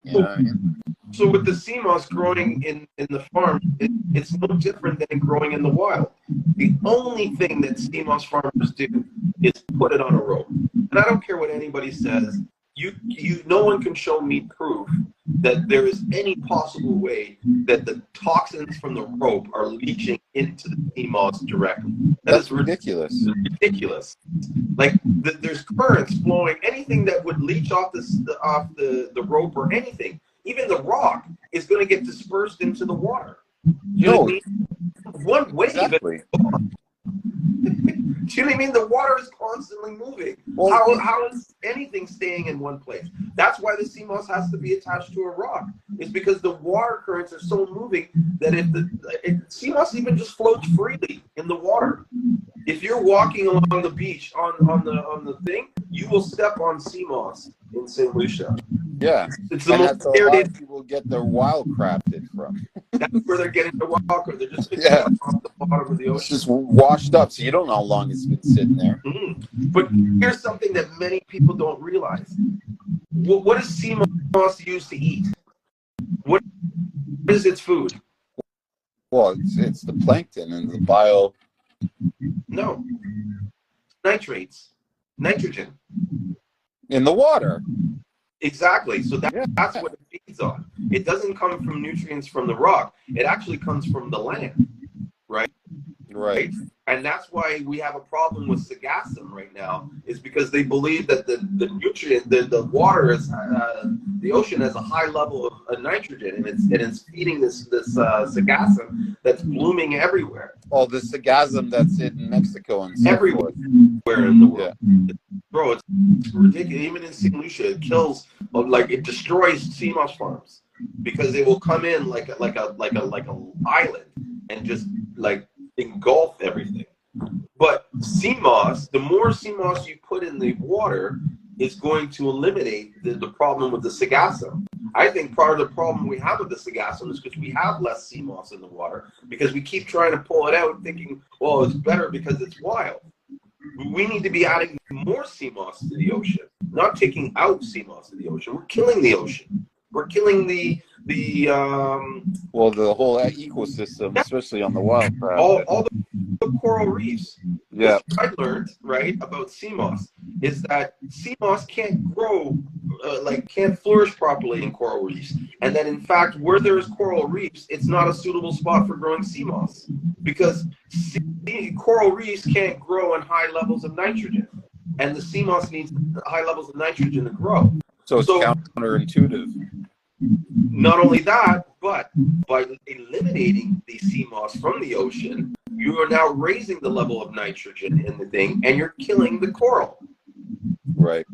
You know what I mean? So with the sea moss growing in the farm, it's no different than growing in the wild. The only thing that sea moss farmers do is put it on a rope. And I don't care what anybody says. No one can show me proof that there is any possible way that the toxins from the rope are leaching into the sea moss directly. That's ridiculous. Ridiculous. Like there's currents flowing. Anything that would leach off the rope or anything, even the rock, is going to get dispersed into the water. You know what I mean? One wave. Exactly. Do you know what I mean? The water is constantly moving. Well, how is anything staying in one place? That's why the sea moss has to be attached to a rock. It's because the water currents are so moving that if the sea moss even just floats freely in the water. If you're walking along the beach on the thing, you will step on sea moss in St. Lucia. Yeah, it's the and most that's where a lot of people get their wild crafted from. That's where they're getting the wild crab. They're just picking Yeah. it up off the bottom of the It's ocean. just washed up, so you don't know how long it's been sitting there. But here's something that many people don't realize. What does sea moss use to eat? What is its food? Well, it's the plankton and the bio. No. Nitrates. Nitrogen. In the water. Exactly. So that's what it feeds on. It doesn't come from nutrients from the rock. It actually comes from the land, right? Right. And that's why we have a problem with sagassum right now, is because they believe that the nutrient, the water is, the ocean has a high level of nitrogen, and it's feeding this sagassum that's blooming everywhere. Oh, the sagasm that's in Mexico and so Everywhere forth. in the world. Yeah. Bro, it's ridiculous. Even in St. Lucia, it kills, like it destroys sea moss farms because they will come in like a island and just like engulf everything. But sea moss, the more sea moss you put in the water, is going to eliminate the problem with the sagassum. I think part of the problem we have with the sagassum is because we have less sea moss in the water, because we keep trying to pull it out thinking, well, it's better because it's wild. We need to be adding more sea moss to the ocean, not taking out sea moss to the ocean. We're killing the ocean. We're killing the whole ecosystem, especially on the wild crab. all the coral reefs. Yeah. What I learned, right, about sea moss is that sea moss can't grow, can't flourish properly in coral reefs. And that, in fact, where there's coral reefs, it's not a suitable spot for growing sea moss, because coral reefs can't grow in high levels of nitrogen. And the sea moss needs high levels of nitrogen to grow. So it's counterintuitive. Not only that, but by eliminating the sea moss from the ocean, you are now raising the level of nitrogen in the thing, and you're killing the coral. Right.